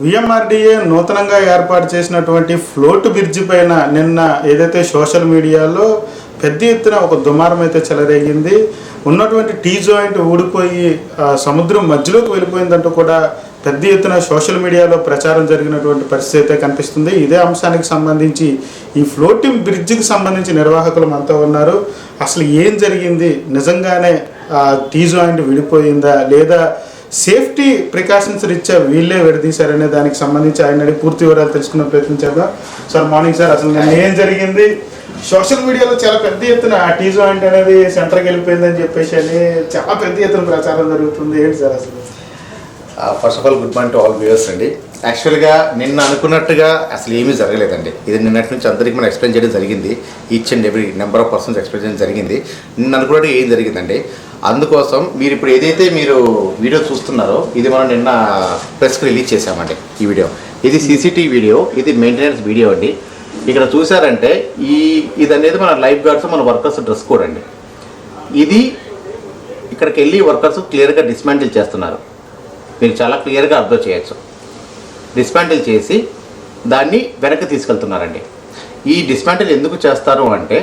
VMRDA నూతనంగా ఏర్పాటు చేసినటువంటి ఫ్లోట్ బ్రిడ్జి పైన నిన్న ఏదైతే సోషల్ మీడియాలో పెద్ద ఎత్తున ఒక దుమారం అయితే చెలరేగింది. ఉన్నటువంటి టీ జాయింట్ ఊడిపోయి సముద్రం మధ్యలోకి వెళ్ళిపోయిందంటూ కూడా పెద్ద ఎత్తున సోషల్ మీడియాలో ప్రచారం జరిగినటువంటి పరిస్థితి అయితే కనిపిస్తుంది. ఇదే అంశానికి సంబంధించి ఈ ఫ్లోటింగ్ బ్రిడ్జికి సంబంధించి నిర్వాహకులు మనతో ఉన్నారు. అసలు ఏం జరిగింది, నిజంగానే టీ జాయింట్ విడిపోయిందా లేదా సేఫ్టీ ప్రికాషన్స్ రీత్యా వీళ్ళే విడదీశారనే దానికి సంబంధించి ఆయన పూర్తి వివరాలు తెలుసుకునే ప్రయత్నం చేద్దాం. సార్ మార్నింగ్ సార్, అసలు నిన్న ఏం జరిగింది? సోషల్ మీడియాలో చాలా పెద్ద ఎత్తున టీ జాయింట్ అనేది సెంటర్కి వెళ్ళిపోయిందని చెప్పేసి అని చాలా పెద్ద ఎత్తున ప్రచారం జరుగుతుంది. ఏంటి సార్ అసలు? First of all good morning to all viewers అండి. యాక్చువల్గా నిన్న అనుకున్నట్టుగా అసలు ఏమీ జరగలేదండి. ఇది నిన్నటి నుంచి అందరికీ మనం ఎక్స్ప్లెయిన్ చేయడం జరిగింది. Each and every number of persons explain చేయడం జరిగింది. నిన్న అనుకున్నట్టుగా ఏం జరిగిందండి, అందుకోసం మీరు ఇప్పుడు ఏదైతే మీరు వీడియో చూస్తున్నారో ఇది మనం నిన్న ప్రెస్కి రిలీజ్ చేసామండి. ఈ వీడియో ఇది సీసీటీవీ వీడియో, ఇది మెయింటెనెన్స్ వీడియో అండి. ఇక్కడ చూసారంటే ఇది అనేది మన లైఫ్ గార్డ్స్, మన వర్కర్స్ డ్రెస్ కోడ్ అండి. ఇది ఇక్కడికి వెళ్ళి వర్కర్స్ క్లియర్గా డిస్మాంటిల్ చేస్తున్నారు. మీరు చాలా క్లియర్గా అబ్జర్వ్ చేయొచ్చు. డిస్మాంటిల్ చేసి దాన్ని వెనక్కి తీసుకెళ్తున్నారండి. ఈ డిస్మాంటిల్ ఎందుకు చేస్తారు అంటే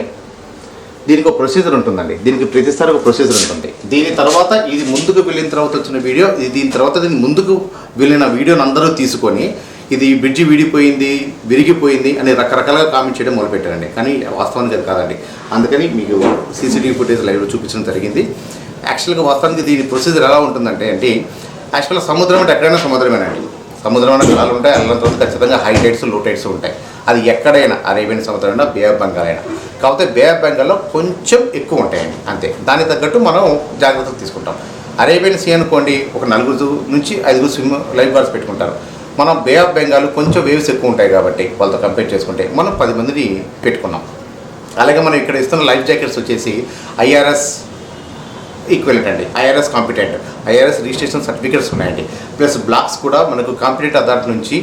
దీనికి ఒక ప్రొసీజర్ ఉంటుందండి. దీనికి ప్రతిసారి ఒక ప్రొసీజర్ ఉంటుంది. దీని తర్వాత ఇది ముందుకు వెళ్ళిన తర్వాత వచ్చిన వీడియో, దీని తర్వాత దీని ముందుకు వెళ్ళిన వీడియోని అందరూ తీసుకొని ఇది బ్రిడ్జి విడిపోయింది, విరిగిపోయింది అని రకరకాలుగా కామెంట్ చేయడం మొదలుపెట్టారండి. కానీ వాస్తవానికి అది కాదండి. అందుకని మీకు సీసీటీవీ ఫుటేజ్ లైవ్లో చూపించడం జరిగింది. యాక్చువల్గా వాస్తవానికి దీని ప్రొసీజర్ ఎలా ఉంటుందంటే యాక్చువల్గా సముద్రం అంటే ఎక్కడైనా సముద్రమేనండి. సముద్రం అనే జలాలు ఉంటాయి, అల్లంత ఖచ్చితంగా హై టైడ్స్, లో టైడ్స్ ఉంటాయి. అది ఎక్కడైనా అరేబియన్ సముద్రం అయినా, బే ఆఫ్ బెంగాల్ అయినా. కాకపోతే బే ఆఫ్ బెంగాల్లో కొంచెం ఎక్కువ ఉంటాయండి, అంతే. దానికి తగ్గట్టు మనం జాగ్రత్తలు తీసుకుంటాం. అరేబియన్ సీ అనుకోండి, ఒక 4 నుంచి 5 లైఫ్ గార్డ్స్ పెట్టుకుంటారు. మనం బే ఆఫ్ బెంగాల్ కొంచెం వేవ్స్ ఎక్కువ ఉంటాయి కాబట్టి వాళ్ళతో కంపేర్ చేసుకుంటే మనం 10 మందిని పెట్టుకున్నాం. అలాగే మనం ఇక్కడ ఇస్తున్న లైఫ్ జాకెట్స్ వచ్చేసి IRS ఈక్వలెంట్ అండి, IRS competent, IRS registration certificates ఉన్నాయండి. ప్లస్ బ్లాక్స్ కూడా మనకు కాంపిటెంట్ అథారిటీ నుంచి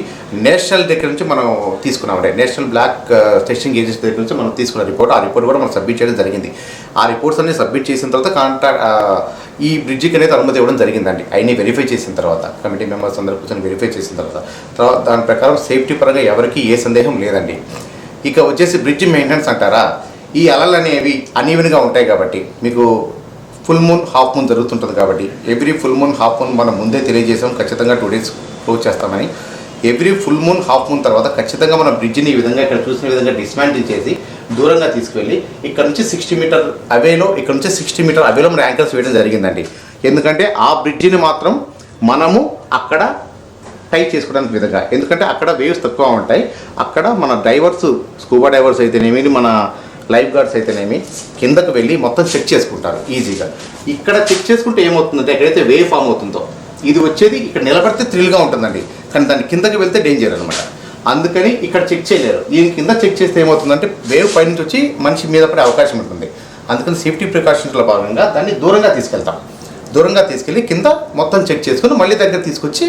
నేషనల్ దగ్గర నుంచి మనం తీసుకున్నామండి. నేషనల్ బ్లాక్ టెస్టింగ్ ఏజెన్సీ దగ్గర నుంచి మనం తీసుకున్న రిపోర్ట్, ఆ రిపోర్ట్ కూడా మనం సబ్మిట్ చేయడం జరిగింది. ఆ రిపోర్ట్స్ అన్ని సబ్మిట్ చేసిన తర్వాత ఈ బ్రిడ్జికి అనేది అనుమతి ఇవ్వడం జరిగిందండి. అయినా వెరిఫై చేసిన తర్వాత కమిటీ మెంబర్స్ అందరూ కూర్చొని వెరిఫై చేసిన తర్వాత దాని ప్రకారం సేఫ్టీ పరంగా ఎవరికి ఏ సందేహం లేదండి. ఇక వచ్చేసి బ్రిడ్జ్ మెయింటెనెన్స్ అంటారా, ఈ అలలు అనేవి అనీవెన్గా ఉంటాయి కాబట్టి మీకు ఫుల్ మూన్, హాఫ్ మూన్ జరుగుతుంటుంది కాబట్టి every full moon, half moon మనం ముందే తెలియజేసాం ఖచ్చితంగా 2 days క్లోజ్ చేస్తామని. Every full moon, half moon తర్వాత ఖచ్చితంగా మన బ్రిడ్జిని ఈ విధంగా ఇక్కడ చూసిన విధంగా డిస్మాంటిల్ చేసి దూరంగా తీసుకువెళ్ళి ఇక్కడ నుంచి 60 మీటర్ అవేలో, ఇక్కడ నుంచి 60 మీటర్ అవేలో మన యాంకర్స్ వేయడం జరిగిందండి. ఎందుకంటే ఆ బ్రిడ్జిని మాత్రం మనము అక్కడ టైట్ చేసుకోవడానికి విధంగా, ఎందుకంటే అక్కడ వేవ్స్ తక్కువ ఉంటాయి. అక్కడ మన డైవర్స్, స్కూబా డైవర్స్ అయితేనేమి, మన లైఫ్ గార్డ్స్ అయితేనేమి కిందకు వెళ్ళి మొత్తం చెక్ చేసుకుంటారు ఈజీగా. ఇక్కడ చెక్ చేసుకుంటే ఏమవుతుందంటే ఎక్కడైతే వేవ్ ఫామ్ అవుతుందో ఇది వచ్చేది ఇక్కడ నిలబడితే థ్రిల్గా ఉంటుందండి, కానీ దాని కిందకి వెళ్తే డేంజర్ అనమాట. అందుకని ఇక్కడ చెక్ చేయలేరు. దీని కింద చెక్ చేస్తే ఏమవుతుందంటే వేవ్ పైనుంచి వచ్చి మనిషి మీద పడే అవకాశం ఉంటుంది. అందుకని సేఫ్టీ ప్రికాషన్స్లో భాగంగా దాన్ని దూరంగా తీసుకెళ్తాం. దూరంగా తీసుకెళ్ళి కింద మొత్తం చెక్ చేసుకుని మళ్ళీ దగ్గర తీసుకొచ్చి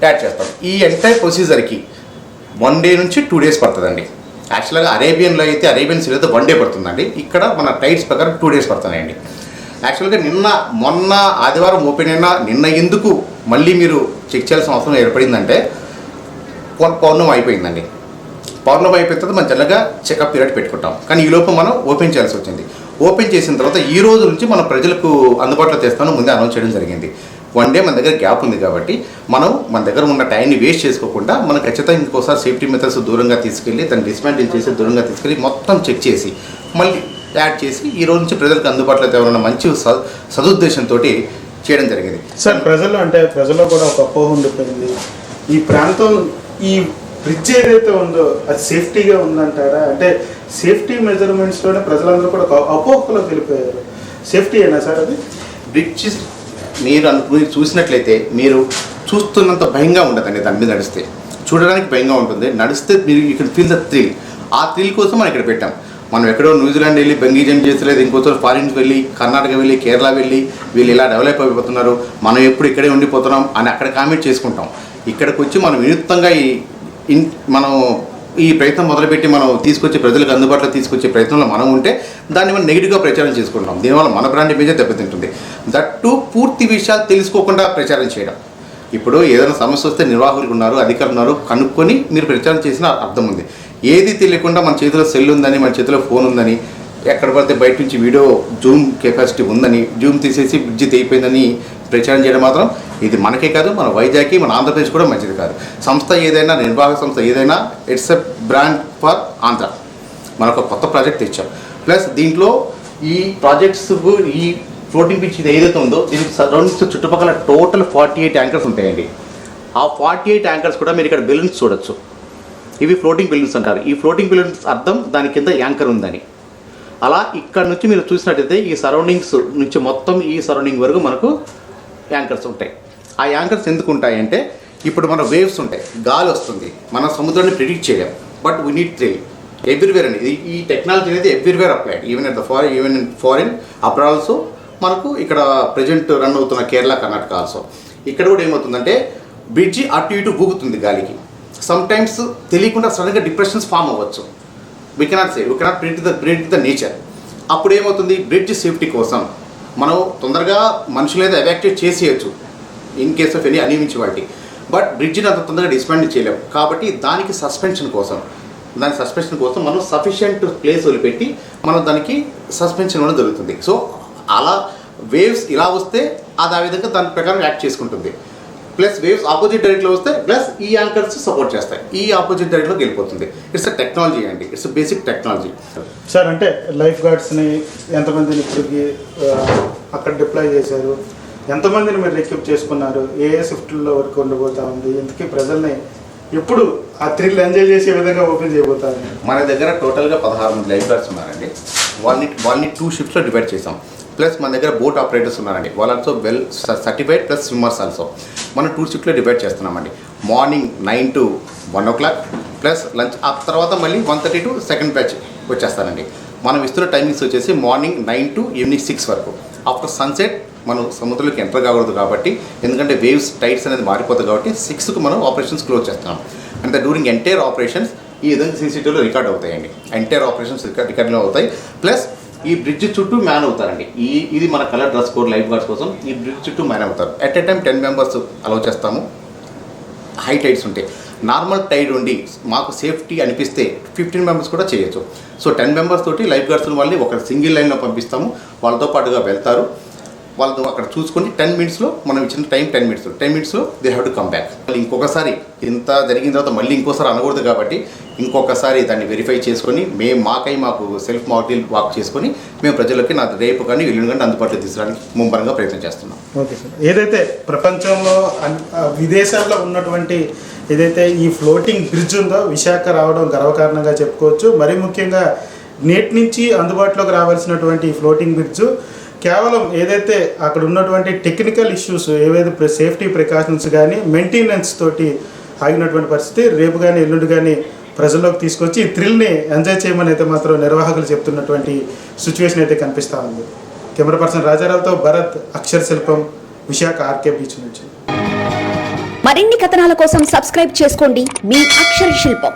యాడ్ చేస్తాం. ఈ ఎంటైర్ ప్రొసీజర్కి 1 day నుంచి 2 days పడుతుందండి. యాక్చువల్గా అరేబియన్లో అయితే, అరేబియన్ సీలో అయితే 1 day పడుతుందండి. ఇక్కడ మన టైట్స్ ప్రకారం 2 days పడుతున్నాయండి. యాక్చువల్గా మొన్న ఆదివారం ఓపెన్ అయినా నిన్న ఎందుకు మళ్ళీ మీరు చెక్ చేయాల్సిన అవసరం ఏర్పడిందంటే పౌర్ణమి అయిపోయిందండి. పౌర్ణమి అయిపోయిన తర్వాత మనం జనరల్గా చెకప్ పీరియడ్ పెట్టుకుంటాం. కానీ ఈ లోపు మనం ఓపెన్ చేయాల్సి వచ్చింది. ఓపెన్ చేసిన తర్వాత ఈ రోజు నుంచి మనం ప్రజలకు అందుబాటులో తెస్తాను ముందే అనౌన్స్ చేయడం జరిగింది. 1 day మన దగ్గర గ్యాప్ ఉంది కాబట్టి మనం మన దగ్గర ఉన్న టైంని వేస్ట్ చేసుకోకుండా మనం ఖచ్చితంగా ఇంకోసారి సేఫ్టీ మెథడ్స్ దూరంగా తీసుకెళ్ళి దాన్ని డిస్మాంటిల్ చేసి దూరంగా తీసుకెళ్ళి మొత్తం చెక్ చేసి మళ్ళీ యాడ్ చేసి ఈ రోజు నుంచి ప్రజలకు అందుబాటులో తేవాలన్న మంచి సదుద్దేశంతో చేయడం జరిగింది. సార్ ప్రజల్లో కూడా ఒక అపోహ ఉండిపోయింది. ఈ ప్రాంతం, ఈ బ్రిడ్జ్ ఏదైతే ఉందో అది సేఫ్టీగా ఉందంటారా? అంటే సేఫ్టీ మెజర్మెంట్స్లోనే ప్రజలందరూ కూడా అపోహలో వెళ్ళిపోయారు. సేఫ్టీ అయినా సార్ అది? బ్రిడ్జ్ మీరు చూసినట్లయితే మీరు చూస్తున్నంత భయంగా ఉండదండి. దాని మీద నడిస్తే చూడడానికి భయంగా ఉంటుంది, నడిస్తే మీరు you can feel the thrill. ఆ థ్రిల్ కోసం మనం ఇక్కడ పెట్టాం. మనం ఎక్కడో న్యూజిలాండ్ వెళ్ళి బంగీ జంప్ చేసలేదు, ఇంకోసారి ఫారిన్కి వెళ్ళి కర్ణాటక వెళ్ళి కేరళ వెళ్ళి వీళ్ళు ఇలా డెవలప్ అయిపోతున్నారు, మనం ఎప్పుడు ఇక్కడే ఉండిపోతున్నాం అని అక్కడ కామెంట్ చేసుకుంటాం. ఇక్కడికి వచ్చి మనం వినూత్నంగా మనం ఈ ప్రయత్నం మొదలుపెట్టి మనం తీసుకొచ్చే ప్రజలకు అందుబాటులో తీసుకొచ్చే ప్రయత్నంలో మనం ఉంటే దాన్ని మనం నెగిటివ్గా ప్రచారం చేసుకుంటాం. దీనివల్ల మన బ్రాండ్ ఇమేజే దెబ్బతింటుంది. దట్టు పూర్తి విషయాలు తెలుసుకోకుండా ప్రచారం చేయడం. ఇప్పుడు ఏదైనా సమస్య వస్తే నిర్వాహకులు ఉన్నారు, అధికారులు ఉన్నారు, కనుక్కొని మీరు ప్రచారం చేసిన అర్థం ఉంది. ఏది తెలియకుండా మన చేతిలో సెల్ ఉందని, మన చేతిలో ఫోన్ ఉందని, ఎక్కడ పడితే బయట నుంచి వీడియో జూమ్ కెపాసిటీ ఉందని, జూమ్ తీసేసి బ్రిడ్జి తెగిపోయిందని ప్రచారం చేయడం మాత్రం ఇది మనకే కాదు, మన వైజాగ్కి, మన ఆంధ్రప్రదేశ్ కూడా మంచిది కాదు. సంస్థ ఏదైనా, నిర్వాహక సంస్థ ఏదైనా it's a brand for Andhra. మనకు కొత్త ప్రాజెక్ట్ తెచ్చాం. ప్లస్ దీంట్లో ఈ ప్రాజెక్ట్స్ ఈ ఫ్లోటింగ్ పిచ్ ఇది ఏదైతే ఉందో దీనికి సరౌండింగ్స్ చుట్టుపక్కల టోటల్ 48 యాంకర్స్ ఉంటాయండి. ఆ 48 యాంకర్స్ కూడా మీరు ఇక్కడ బెలూన్స్ చూడొచ్చు. ఇవి ఫ్లోటింగ్ బెలూన్స్ అంటారు. ఈ ఫ్లోటింగ్ బెలూన్స్ అర్థం దాని కింద యాంకర్ ఉందని. అలా ఇక్కడ నుంచి మీరు చూసినట్టయితే ఈ సరౌండింగ్స్ నుంచి మొత్తం ఈ సరౌండింగ్ వరకు మనకు యాంకర్స్ ఉంటాయి. ఆ యాంకర్స్ ఎందుకు ఉంటాయంటే ఇప్పుడు మన వేవ్స్ ఉంటాయి, గాలి వస్తుంది, మన సముద్రాన్ని ప్రిడిక్ట్ చేయలేం. But we need thrill everywhere అనేది. ఈ టెక్నాలజీ అనేది everywhere applied, even at the foreign, even in foreign abroad also. మనకు ఇక్కడ ప్రజెంట్ రన్ అవుతున్న కేరళ, కర్ణాటక ఆల్సో. ఇక్కడ కూడా ఏమవుతుందంటే బ్రిడ్జి అటు ఇటు ఊగుతుంది గాలికి. సమ్ టైమ్స్ తెలియకుండా సడన్గా డిప్రెషన్స్ ఫామ్ అవ్వచ్చు. We cannot predict the nature. అప్పుడు ఏమవుతుంది, బ్రిడ్జ్ సేఫ్టీ కోసం మనం తొందరగా మనుషులు ఎవాక్యుయేట్ చేసేయచ్చు ఇన్ కేస్ ఆఫ్ ఎనీ అనియమించి వాటి. బట్ బ్రిడ్జిని అంత తొందరగా డిస్మాండిల్ చేయలేము. కాబట్టి దానికి సస్పెన్షన్ కోసం మనం సఫిషియంట్ ప్లేస్ వదిలిపెట్టి మనం దానికి సస్పెన్షన్ కూడా జరుగుతుంది. సో అలా వేవ్స్ ఇలా వస్తే అది ఆ విధంగా దాని ప్రకారం యాక్ట్ చేసుకుంటుంది. ప్లస్ వేవ్స్ ఆపోజిట్ డైరెక్ట్లో వస్తే ప్లస్ ఈ యాంకర్స్ సపోర్ట్ చేస్తాయి, ఈ ఆపోజిట్ డైరెక్ట్లోకి వెళ్ళిపోతుంది. ఇట్స్ అ టెక్నాలజీ అండి, ఇట్స్ బేసిక్ టెక్నాలజీ. సార్ అంటే లైఫ్ గార్డ్స్ని ఎంతమందిని ఇప్పటికి అక్కడ డిప్లాయ్ చేశారు, ఎంతమందిని మీరు ఎక్విప్ చేసుకున్నారు, ఏ షిఫ్ట్లో వరకు ఉండబోతా ఉంది, ఇంతకీ ప్రజల్ని ఎప్పుడు ఆ థ్రిల్ ఎంజాయ్ చేసే విధంగా ఓపెన్ చేయబోతారు? మన దగ్గర టోటల్గా 16 మంది లైఫ్ గార్డ్స్ ఉన్నారండి. వాళ్ళని 2 షిఫ్ట్స్లో డివైడ్ చేసాం. ప్లస్ మన దగ్గర బోట్ ఆపరేటర్స్ ఉన్నారండి, వాళ్ళు also well certified, plus swimmers also. మనం 2 షిఫ్ట్లో డివైడ్ చేస్తున్నామండి. Morning 9 to 1 o'clock plus lunch. ఆ తర్వాత మళ్ళీ 1:30 to సెకండ్ బ్యాచ్ వచ్చేస్తానండి. మనం ఇస్తున్న టైమింగ్స్ వచ్చేసి మార్నింగ్ 9 to ఈవినింగ్ 6 వరకు. ఆఫ్టర్ సన్సెట్ మనం సముద్రంలోకి ఎంటర్ కాకూడదు కాబట్టి, ఎందుకంటే వేవ్స్ టైడ్స్ అనేది మారిపోతుంది కాబట్టి 6కు మనం ఆపరేషన్స్ క్లోజ్ చేస్తాం. అంటే డ్యూరింగ్ ఎంటైర్ ఆపరేషన్స్ ఈ విధంగా సీసీటీవీలో రికార్డ్ అవుతాయండి. ఎంటైర్ ఆపరేషన్స్ రికార్డులో అవుతాయి. ప్లస్ ఈ బ్రిడ్జ్ చుట్టూ మ్యాన్ అవుతారండి. ఇది మన colour dress code life guards కోసం ఈ బ్రిడ్జ్ చుట్టూ మ్యాన్ అవుతారు. At a time 10 members allow చేస్తాము. హై టైడ్స్ ఉంటాయి. నార్మల్ టైడ్ ఉండి మాకు సేఫ్టీ అనిపిస్తే 15 members కూడా చేయొచ్చు. సో 10 members తోటి లైఫ్ గార్డ్స్ వాళ్ళని ఒక సింగిల్ లైన్లో పంపిస్తాము. వాళ్ళతో పాటుగా వెళ్తారు. వాళ్ళతో అక్కడ చూసుకొని 10 minutesలో మనం ఇచ్చిన టైం 10 minutesలో they have to come back. ఇంకొకసారి ఇంత జరిగిన తర్వాత మళ్ళీ ఇంకోసారి అనకూడదు కాబట్టి ఇంకొకసారి దాన్ని వెరిఫై చేసుకొని మాకు సెల్ఫ్ మాడ్యూల్ వాక్ చేసుకొని మేము ప్రజలకి రేపు కానీ ఎల్లుండి కానీ అందుబాటులో తీసుకురావడానికి ముమ్మరంగా ప్రయత్నం చేస్తున్నాం. Okay sir. ఏదైతే ప్రపంచంలో విదేశాల్లో ఉన్నటువంటి ఏదైతే ఈ ఫ్లోటింగ్ బ్రిడ్జ్ ఉందో విశాఖ రావడం గర్వకారణంగా చెప్పుకోవచ్చు. మరీ ముఖ్యంగా నేటి నుంచి అందుబాటులోకి రావాల్సినటువంటి ఫ్లోటింగ్ బ్రిడ్జ్ కేవలం ఏదైతే అక్కడ ఉన్నటువంటి టెక్నికల్ ఇష్యూస్ ఏవైతే సేఫ్టీ ప్రికాషన్స్ కానీ మెయింటెనెన్స్ తోటి ఆగినటువంటి పరిస్థితి రేపు కానీ ఎల్లుండి కానీ ప్రజల్లోకి తీసుకొచ్చి ఈ థ్రిల్ని ఎంజాయ్ చేయమని అయితే మాత్రం నిర్వాహకులు చెప్తున్నటువంటి సిచ్యువేషన్ అయితే కనిపిస్తూ ఉంది. కెమెరా పర్సన్ రాజారావుతో భరత్, అక్షర శిల్పం, విశాఖ ఆర్కే బీచ్ నుంచి. మరిన్ని కథనాల కోసం సబ్స్క్రైబ్ చేసుకోండి మీ అక్షర శిల్పం.